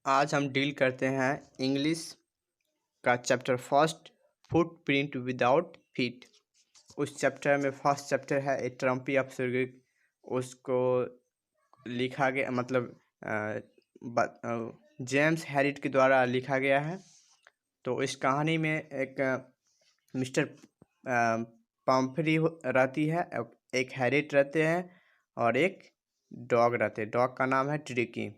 आज हम डील करते हैं इंग्लिश का chapter first, footprint without feet. उस चैप्टर में फर्स्ट चैप्टर है ए ट्रम्पी अपसर्गिक। उसको लिखा गया जेम्स हैरिट के द्वारा लिखा गया है। तो इस कहानी में एक मिस्टर पम्फ्री रहती है, एक हैरिट रहते हैं और एक डॉग रहते हैं। डॉग का नाम है ट्रिकी।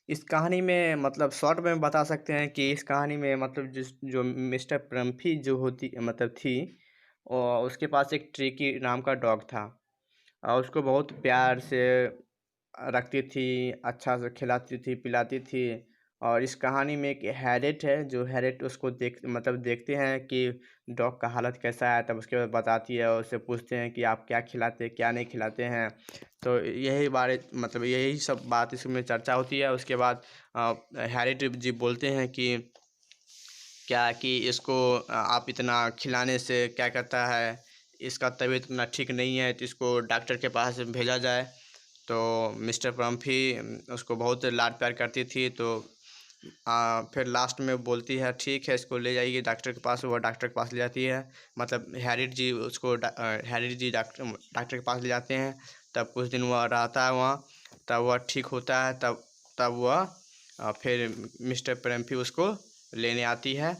इस कहानी में शॉर्ट में बता सकते हैं कि इस कहानी में जो मिस्टर प्रम्फी जो होती थी, और उसके पास एक ट्रिकी नाम का डॉग था और उसको बहुत प्यार से रखती थी, अच्छा से खिलाती थी, पिलाती थी। और इस कहानी में एक हैरिट है, जो हैरिट उसको देखते हैं कि डॉग का हालत कैसा है, तब उसके बाद बताती है और उससे पूछते हैं कि आप क्या खिलाते हैं, क्या नहीं खिलाते हैं। तो यही सब बात इसमें चर्चा होती है। उसके बाद हैरिट जी बोलते हैं कि इसको आप इतना खिलाने से क्या करता है, इसका तबीयत इतना ठीक नहीं है, तो इसको डॉक्टर के पास भेजा जाए। तो मिस्टर प्रम्फी उसको बहुत लाड प्यार करती थी। तो फिर लास्ट में बोलती है ठीक है, इसको ले जाइए डॉक्टर के पास। वह डॉक्टर के पास ले जाती है, हैरिट जी डॉक्टर के पास ले जाते हैं। तब कुछ दिन वह रहता है वहाँ, तब वह ठीक होता है। तब वह फिर मिस्टर प्रम्फी उसको लेने आती है।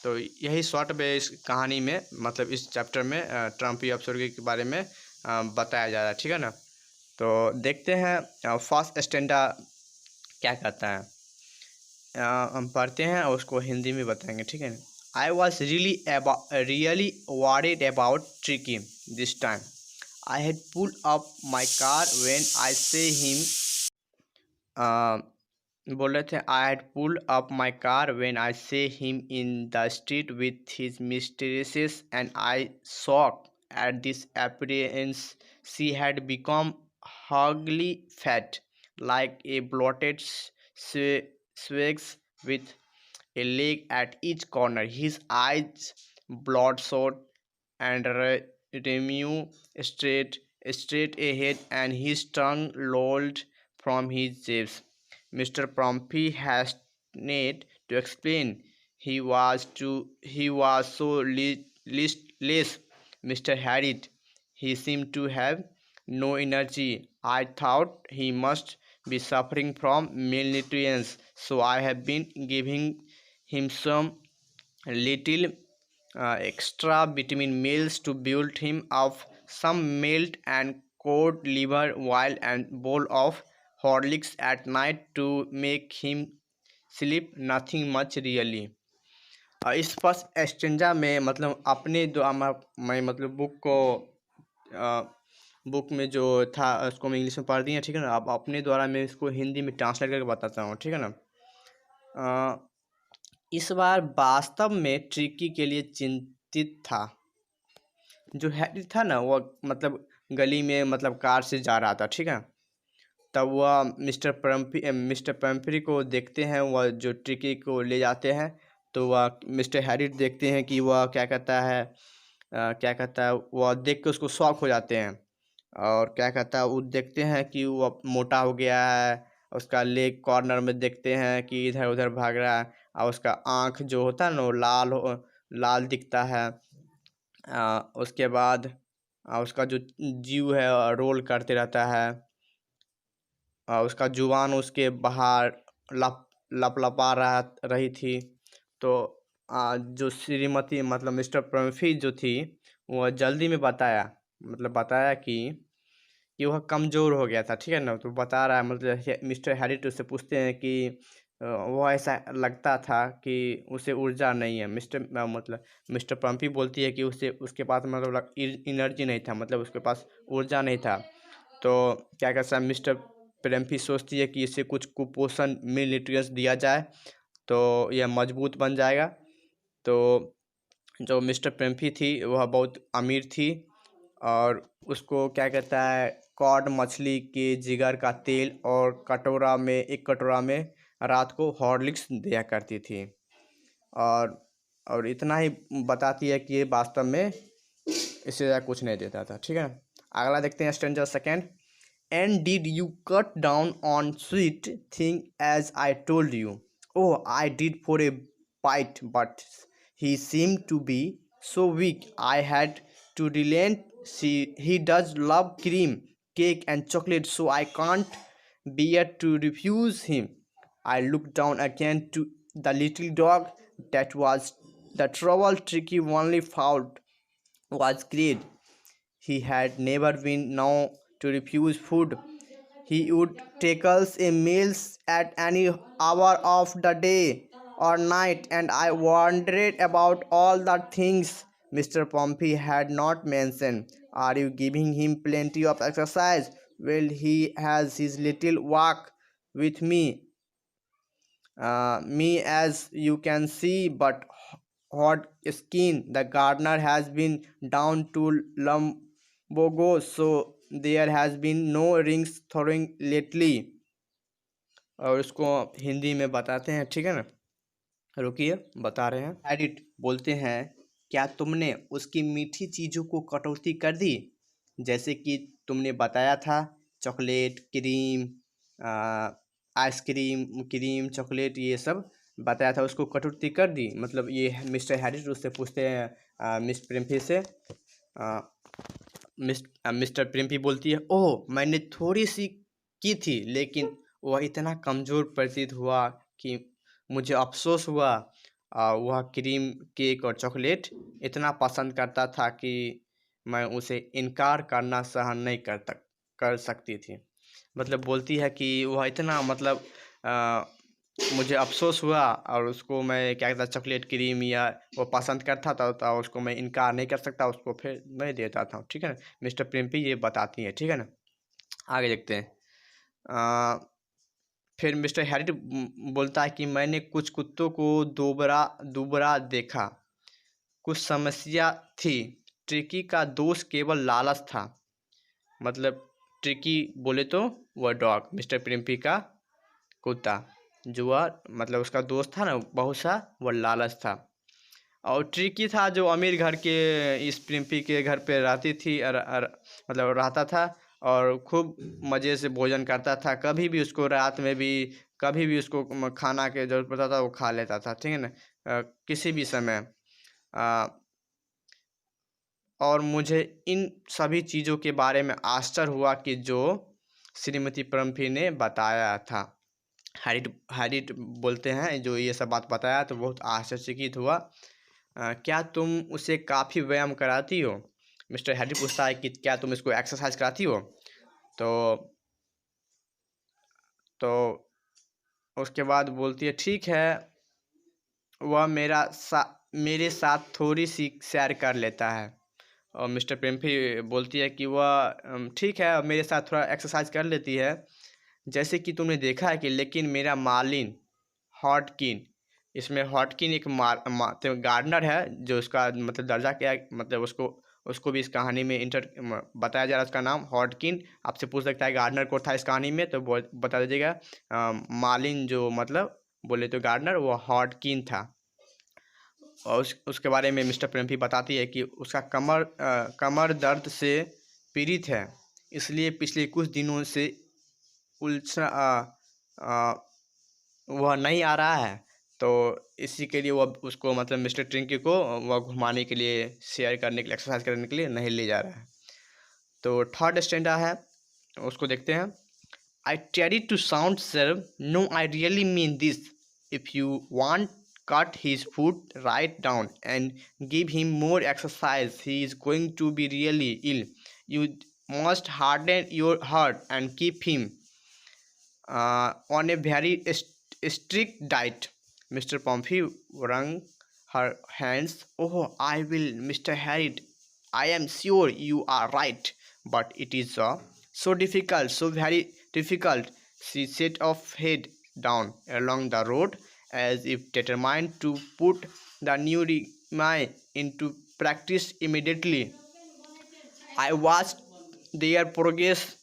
तो यही शॉर्ट में इस कहानी में इस चैप्टर में ट्रम्पी अपसर्गी के बारे में बताया जा रहा है। ठीक है ना। तो देखते हैं फर्स्ट स्टैंडा क्या कहता है। हम पढ़ते हैं और उसको हिंदी में बताएंगे। ठीक है। I was really worried about Tricki this time. I had pull up my car when I saw him बोल रहे थे I had pulled up my car when I saw him in the street with his mistresses and I shock at this appearance. She had become hugly fat, like a bloated sphinx with a leg at each corner. His eyes bloodshot and revenue straight ahead, and his tongue lolled from his lips. Mr. Pompey hastened to explain. He was so listless, Mr. Harriet. He seemed to have no energy. I thought he must be suffering from malnutrition, so I have been giving him some little extra vitamin meals to build him up, some milk and cod liver oil and bowl of Horlicks at night to make him sleep. Nothing much really. इस first एक्सचेंजा में अपने दो मैं book में जो था उसको मैं इंग्लिश में पढ़ दिया। ठीक है ना। अब अपने द्वारा मैं इसको हिंदी में ट्रांसलेट करके बताता हूँ। ठीक है ना। इस बार वास्तव में ट्रिकी के लिए चिंतित था। जो हैरी था ना, वह गली में कार से जा रहा था। ठीक है। तब वह मिस्टर प्रम्फरी को देखते हैं, वह जो ट्रिकी को ले जाते हैं। तो वह मिस्टर हैरिट देखते हैं कि वह क्या कहता है, वह देख के उसको शॉक हो जाते हैं। और क्या कहता है, वो देखते हैं कि वह मोटा हो गया है। उसका लेग कॉर्नर में देखते हैं कि इधर उधर भाग रहा है, और उसका आँख जो होता है ना, वो लाल दिखता है। उसके बाद उसका जो जीव है रोल करते रहता है। उसका जुबान उसके बाहर लपलपा रही थी। तो जो श्रीमती मिस्टर प्रम्फी जो थी, वह जल्दी में बताया कि वह कमज़ोर हो गया था। ठीक है ना। तो बता रहा है मिस्टर हैरिट उससे पूछते हैं कि वह ऐसा लगता था कि उसे ऊर्जा नहीं है। मिस्टर प्रम्फी बोलती है कि उसके पास एनर्जी नहीं था, उसके पास ऊर्जा नहीं था। तो क्या कहता है, मिस्टर प्रम्फी सोचती है कि इसे कुछ कुपोषण न्यूट्रिएंट्स दिया जाए तो यह मजबूत बन जाएगा। तो जो मिस्टर प्रम्फी थी वह बहुत अमीर थी, और उसको क्या कहता है, कॉड मछली के जिगर का तेल और एक कटोरा में रात को हॉर्लिक्स दिया करती थी। और इतना ही बताती है कि ये वास्तव में इससे ज़्यादा कुछ नहीं देता था। ठीक है। अगला देखते हैं stranger second. And did you cut down on sweet thing as I told you? Oh, I did for a bite, but he seemed to be so weak I had to relent. He does love cream, cake, and chocolate, so I can't bear to refuse him. I looked down again to the little dog. That was the trouble. Tricky only found was great. He had never been known to refuse food. He would take us a meals at any hour of the day or night, and I wondered about all the things Mr. Pompey had not mentioned. Are you giving him plenty of exercise? Well, he has his little walk with me as you can see, but hot skin. The gardener has been down to Lumbogo, so there has been no rings throwing lately. और उसको हिंदी में बताते हैं, ठीक है ना। रुकिए, बता रहे हैं। एडिट बोलते हैं, क्या तुमने उसकी मीठी चीज़ों को कटौती कर दी, जैसे कि तुमने बताया था, chocolate, cream, ice cream, cream, chocolate, ये सब बताया था, उसको कटौती कर दी। मतलब ये मिस्टर हैरिस उससे पूछते हैं मिस प्रिम्पी से। मिस्टर प्रिम्पी बोलती है, ओह मैंने थोड़ी सी की थी, लेकिन वह इतना कमज़ोर प्रतीत हुआ कि मुझे अफसोस हुआ। वह क्रीम, केक और चॉकलेट इतना पसंद करता था कि मैं उसे इनकार करना सहन नहीं कर सकती थी। मतलब बोलती है कि वह इतना मतलब मुझे अफसोस हुआ और उसको मैं क्या कहता है चॉकलेट, क्रीम या वो पसंद करता था तो उसको मैं इनकार नहीं कर सकता, उसको फिर मैं देता था, ठीक है ना। मिस्टर प्रिम्पी ये बताती है, ठीक है ना। आगे देखते हैं। फिर मिस्टर हैरिट बोलता है कि मैंने कुछ कुत्तों को दुबरा देखा, कुछ समस्या थी। ट्रिकी का दोस्त केवल लालच था। मतलब ट्रिकी बोले तो वह डॉग, मिस्टर प्रिम्पी का कुत्ता, जो वह मतलब उसका दोस्त था ना बहुत सा, वह लालच था। और ट्रिकी था जो अमीर घर के इस प्रिम्पी के घर पे रहती थी मतलब रहता था और खूब मज़े से भोजन करता था। कभी भी उसको रात में भी कभी भी उसको खाना की ज़रूरत पड़ता था, वो खा लेता था, ठीक है ना। किसी भी समय। और मुझे इन सभी चीज़ों के बारे में आश्चर्य हुआ कि जो श्रीमती प्रम्पी ने बताया था। हैरिट बोलते हैं, जो ये सब बात बताया तो बहुत आश्चर्यचकित हुआ। क्या तुम उसे काफ़ी व्यायाम कराती हो? मिस्टर हैरिट पूछता है कि क्या तुम इसको एक्सरसाइज कराती हो? तो उसके बाद बोलती है, ठीक है, वह मेरे साथ थोड़ी सी सैर कर लेता है। और मिस्टर प्रिम्पी बोलती है कि वह ठीक है, मेरे साथ थोड़ा एक्सरसाइज कर लेती है, जैसे कि तुमने देखा है कि, लेकिन मेरा मालिन हॉटकिन, इसमें हॉटकिन एक गार्डनर है, जो उसका मतलब दर्जा क्या है, मतलब उसको भी इस कहानी में बताया जा रहा है। उसका नाम हॉटकिन। आपसे पूछ सकता है गार्डनर कौन था इस कहानी में, तो बता दीजिएगा। मालिन जो मतलब बोले तो गार्डनर, वो हॉटकिन था। और उसके बारे में मिस्टर प्रेम्पी बताती है कि उसका कमर दर्द से पीड़ित है, इसलिए पिछले कुछ दिनों से वह नहीं आ रहा है, तो इसी के लिए वह उसको मतलब मिस्टर ट्रिंकी को वह घुमाने के लिए, शेयर करने के लिए, एक्सरसाइज करने के लिए नहीं ले जा रहा है। तो थर्ड स्टैंडर्ड है, उसको देखते हैं। I tried to sound serve. No, I really mean this. If you want, cut his foot right down and give him more exercise. He is going to be really ill. You must harden your heart and keep him on a very strict diet. Mr. Pompey wrung her hands. Oh, I will, Mr. Harriet. I am sure you are right, but it is so difficult, so very difficult. She set off head down along the road as if determined to put the new rhyme into practice immediately. I watched their progress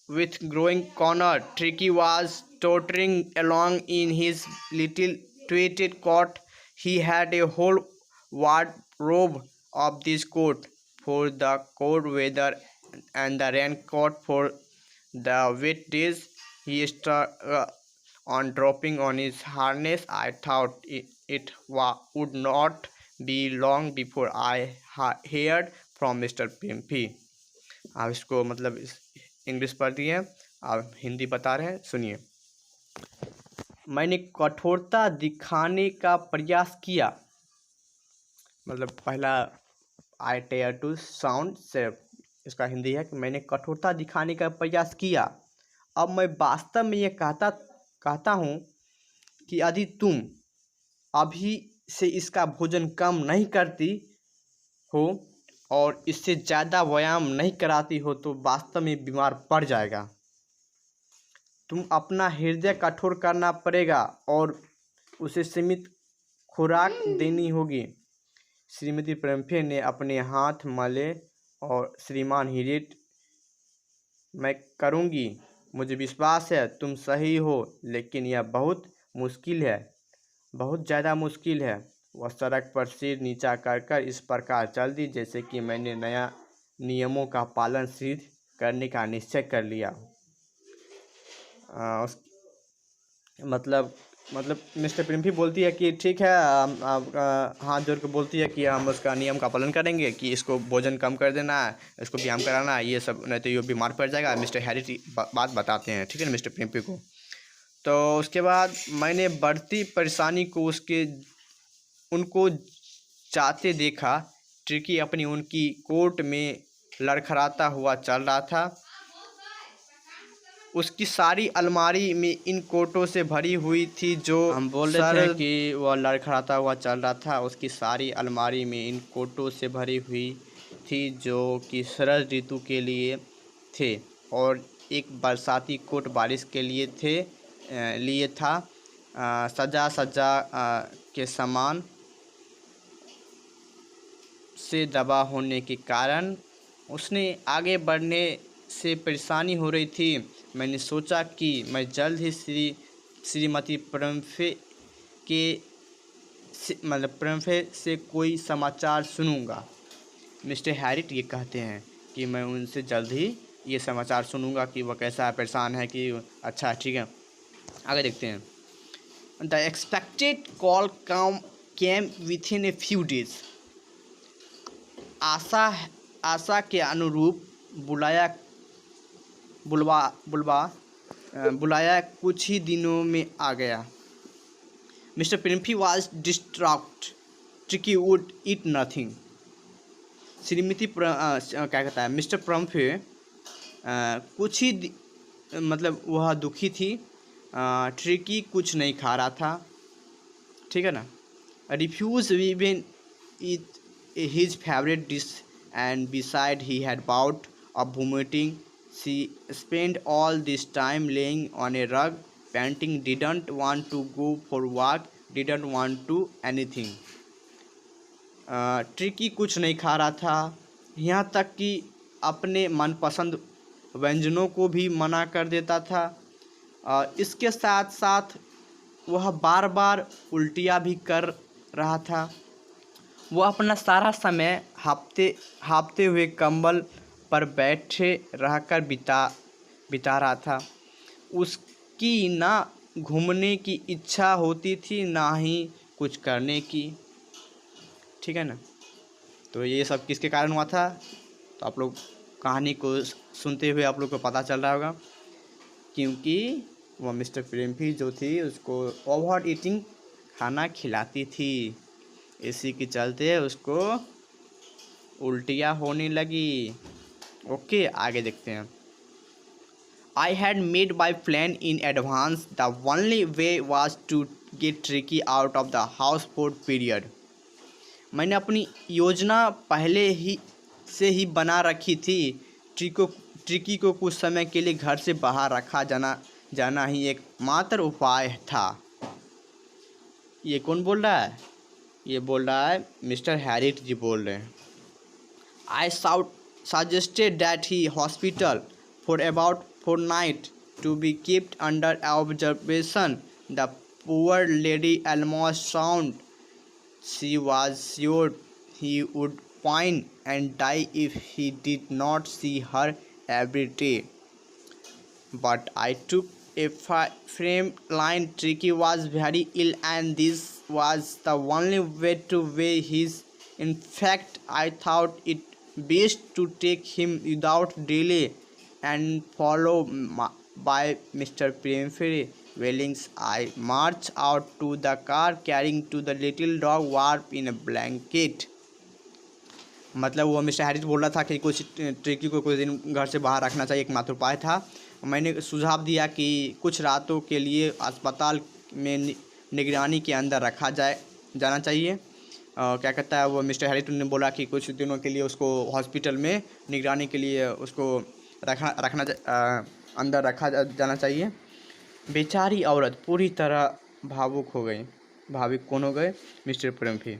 with growing corner. Tricky was tottering along in his little tweeted coat. He had a whole wardrobe of this coat for the cold weather and the raincoat for The wet days he started on dropping on his harness. I thought would not be long before I heard from Mr. Pimpy. आप इसको मतलब English पढ़ दिए, आप हिंदी बता रहे हैं, सुनिए। मैंने कठोरता दिखाने का प्रयास किया, मतलब पहला आई टेयर टू साउंड सेफ, इसका हिंदी है कि मैंने कठोरता दिखाने का प्रयास किया। अब मैं वास्तव में ये कहता हूँ कि यदि तुम अभी से इसका भोजन कम नहीं करती हो और इससे ज़्यादा व्यायाम नहीं कराती हो तो वास्तव में बीमार पड़ जाएगा। तुम अपना हृदय कठोर करना पड़ेगा और उसे सीमित खुराक देनी होगी। श्रीमती प्रेमफे ने अपने हाथ मले और श्रीमान हिरिट, मैं करूँगी, मुझे विश्वास है तुम सही हो, लेकिन यह बहुत मुश्किल है, बहुत ज़्यादा मुश्किल है। वह सड़क पर सिर नीचा कर इस प्रकार चल दी जैसे कि मैंने नया नियमों का पालन सिद्ध करने का निश्चय कर लिया। मतलब मिस्टर प्रिम्फी बोलती है कि ठीक है, हाथ जोड़ के बोलती है कि हम उसका नियम का पालन करेंगे कि इसको भोजन कम कर देना है, इसको व्यायाम कराना है, ये सब, नहीं तो ये बीमार पड़ जाएगा। मिस्टर हैरिट बात बताते हैं, ठीक है ना, मिस्टर प्रिम्फी को। तो उसके बाद मैंने बढ़ती परेशानी को उनको जाते देखा। ट्रिकी अपनी उनकी कोट में लड़खड़ाता हुआ चल रहा था। उसकी सारी अलमारी में इन कोटों से भरी हुई थी जो हम बोल रहे थे कि वह लड़खड़ाता हुआ चल रहा था। उसकी सारी अलमारी में इन कोटों से भरी हुई थी जो कि शरद ऋतु के लिए थे और एक बरसाती कोट बारिश के लिए था। सजा के सामान से दबा होने के कारण उसने आगे बढ़ने से परेशानी हो रही थी। मैंने सोचा कि मैं जल्द ही श्रीमती प्रेमफे से कोई समाचार सुनूंगा। मिस्टर हैरिट ये कहते हैं कि मैं उनसे जल्द ही ये समाचार सुनूंगा कि वह कैसा परेशान है, कि अच्छा ठीक है, आगे देखते हैं। The expected call came within a few days. आशा के अनुरूप बुलाया कुछ ही दिनों में आ गया। Mister Pumphrey was distraught. Tricki would eat nothing. श्रीमती क्या कहता है, मिस्टर प्रिम्फी कुछ ही मतलब वह दुखी थी। ट्रिकी कुछ नहीं खा रहा था, ठीक है ना। Refuse even eat his favorite dish, and beside he had bout of vomiting. She spent all this time laying on a rug, panting, didn't want to go for walk, didn't want to anything. Tricky कुछ नहीं खा रहा था, यहाँ तक कि अपने मनपसंद व्यंजनों को भी मना कर देता था। इसके साथ साथ वह बार बार उल्टियाँ भी कर रहा था। वह अपना सारा समय हाँफते हुए कंबल पर बैठे रहकर बिता रहा था। उसकी ना घूमने की इच्छा होती थी ना ही कुछ करने की, ठीक है ना। तो ये सब किसके कारण हुआ था, तो आप लोग कहानी को सुनते हुए आप लोग को पता चल रहा होगा, क्योंकि वह मिस्टर प्रिम्फी जो थी उसको ओवर ईटिंग खाना खिलाती थी, इसी के चलते उसको उल्टियाँ होने लगी। ओके, आगे देखते हैं। I had made my plan in advance. The only way was to get Tricky out of the houseboat period. मैंने अपनी योजना पहले ही से ही बना रखी थी। ट्रिकी को कुछ समय के लिए घर से बाहर रखा जाना ही एकमात्र उपाय था। ये कौन बोल रहा है, ये बोल रहा है मिस्टर हैरिट जी बोल रहे हैं। I suggested that he hospital for about fortnight to be kept under observation. The poor lady almost drowned. She was sure he would pine and die if he did not see her every day. but I took a frame line. Tricky was very ill, and this was the only way to weigh his. In fact, I thought it best to take him without delay and follow by Mr. Premferry Wellings. I marched out to the car carrying to the little dog warped in a blanket. मतलब वो mister Harris बोल रहा था कि कुछ tricky को कुछ दिन घर से बाहर रखना चाहिए, एकमात्र उपाय था। मैंने सुझाव दिया कि कुछ रातों के लिए अस्पताल में निगरानी के अंदर रखा जाना चाहिए। क्या कहता है वो मिस्टर हैरिस ने बोला कि कुछ दिनों के लिए उसको हॉस्पिटल में निगरानी के लिए उसको अंदर रखा जाना चाहिए। बेचारी औरत पूरी तरह भावुक हो गई। भावुक कौन हो गए? मिस्टर प्रेमफी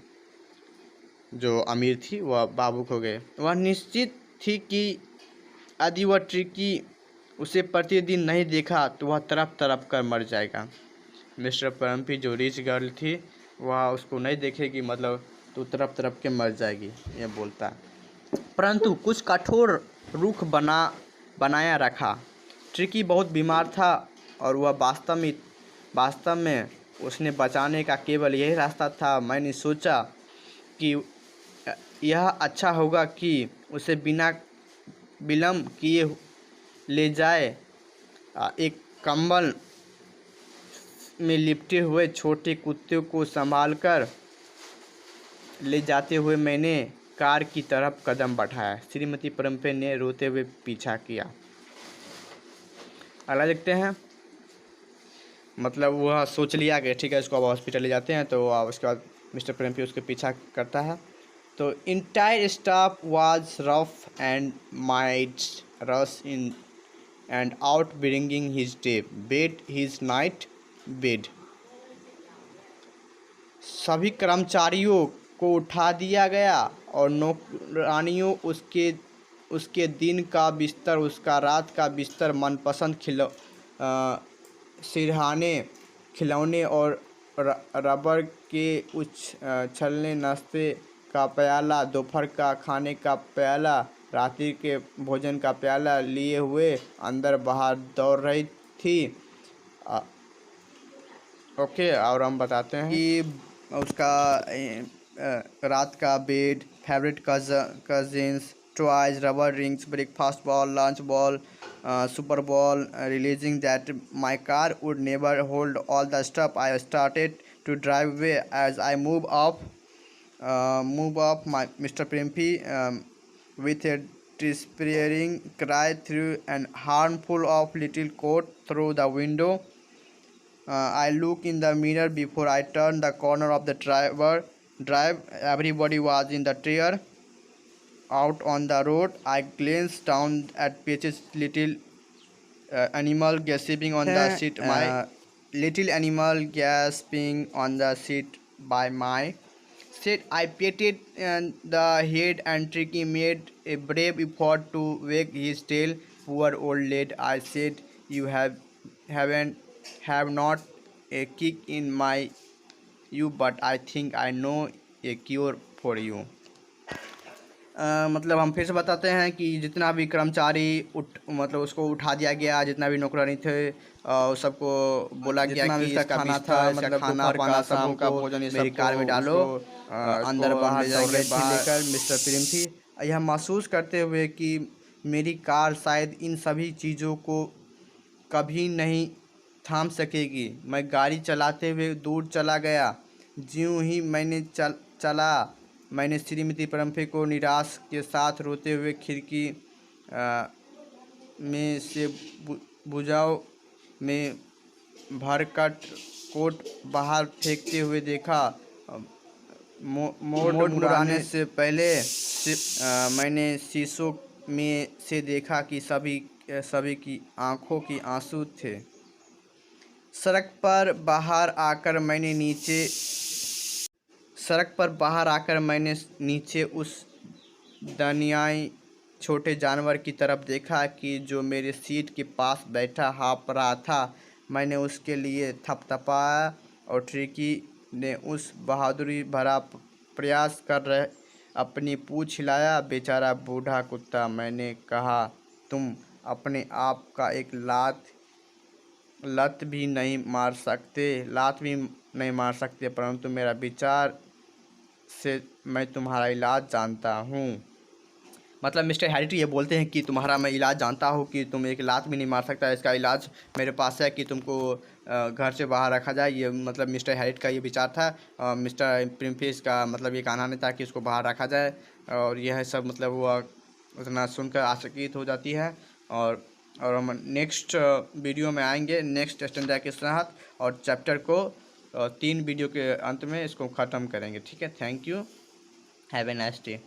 जो अमीर थी वह भावुक हो गए। वह निश्चित थी कि यदि वह ट्रिकी उसे प्रतिदिन नहीं देखा तो वह तड़प तड़प कर मर जाएगा। मिस्टर परम्पी जो रिच गर्ल थी वह उसको नहीं देखेगी, मतलब तो तड़प तड़प के मर जाएगी, यह बोलता है। परंतु कुछ कठोर रुख बनाया रखा। ट्रिकी बहुत बीमार था और वह वास्तव में उसने बचाने का केवल यही रास्ता था। मैंने सोचा कि यह अच्छा होगा कि उसे बिना विलम्ब किए ले जाए। एक कंबल में लिपटे हुए छोटे कुत्ते को संभालकर ले जाते हुए मैंने कार की तरफ कदम बढ़ाया। श्रीमती परम्पे ने रोते हुए पीछा किया। अगला देखते हैं। मतलब वह सोच लिया कि ठीक है इसको अब हॉस्पिटल ले जाते हैं, तो उसके बाद मिस्टर परम्पे उसके पीछा करता है। तो entire staff was rough and might rush in and out bringing his day bed his night bed। सभी कर्मचारियों को उठा दिया गया और नौकरानियों उसके दिन का बिस्तर, उसका रात का बिस्तर, मनपसंद सिरहाने, खिलौने और रबर के उछलने, नाश्ते का प्याला, दोपहर का खाने का प्याला, रात्रि के भोजन का प्याला लिए हुए अंदर बाहर दौड़ रही थी। ओके, और हम बताते हैं कि उसका रात का bed, favourite cousins, toys, rubber rings, breakfast ball, lunch ball, super ball, realizing that my car would never hold all the stuff, I started to drive away. As I move off my Mr. Prempi with a despairing cry threw an handful of little coat through the window. I look in the mirror before I turn the corner of the drive. Everybody was in the chair out on the road. I glanced down at Peach's little animal gasping on the seat. My little animal gasping on the seat by my seat. I patted the head and Tricky made a brave effort to wag his tail. Poor old lad, I said, you have not a kick in my you, but I think I know a cure for you. मतलब हम फिर से बताते हैं कि जितना भी कर्मचारी मतलब उसको उठा दिया गया, जितना भी नौकरानी थे सबको बोला गया कि इसका खाना था, मतलब खाना पाना शाम का भोजन मेरी कार में डालो, अंदर बाहर लेकर मिस्टर प्रेमथी यह महसूस करते हुए कि मेरी कार शायद इन सभी चीज़ों को कभी नहीं थाम सकेगी। मैं गाड़ी चलाते हुए दूर चला गया। ज्यों ही मैंने चला मैंने श्रीमती परम्पे को निराश के साथ रोते हुए खिड़की में से बुझाव में भरकट कोट बाहर फेंकते हुए देखा। मोड़ मुड़ाने से पहले मैंने शीशों में से देखा कि सभी की आंखों की आंसू थे। सड़क पर बाहर आकर मैंने नीचे उस दनियाई छोटे जानवर की तरफ देखा कि जो मेरे सीट के पास बैठा हाँफ रहा था। मैंने उसके लिए थपथपाया और ट्रिकी ने उस बहादुरी भरा प्रयास अपनी पूँछ हिलाया। बेचारा बूढ़ा कुत्ता। मैंने कहा, तुम अपने आप का एक लात भी नहीं मार सकते, परंतु मेरा विचार से मैं तुम्हारा इलाज जानता हूँ। मतलब मिस्टर हैरिटी ये बोलते हैं कि तुम्हारा मैं इलाज जानता हूँ कि तुम एक लात भी नहीं मार सकता, इसका इलाज मेरे पास है कि तुमको घर से बाहर रखा जाए। ये मतलब मिस्टर हैरिट का ये विचार था। मिस्टर प्रिमफिश का मतलब ये कहना नहीं था कि उसको बाहर रखा जाए। और यह सब मतलब वो उतना सुनकर आश्चर्यचकित हो जाती है। और हम नेक्स्ट वीडियो में आएंगे नेक्स्ट स्टैंडर्ड के साथ, और चैप्टर को 3 वीडियो के अंत में इसको ख़त्म करेंगे। ठीक है, thank you, have a nice day.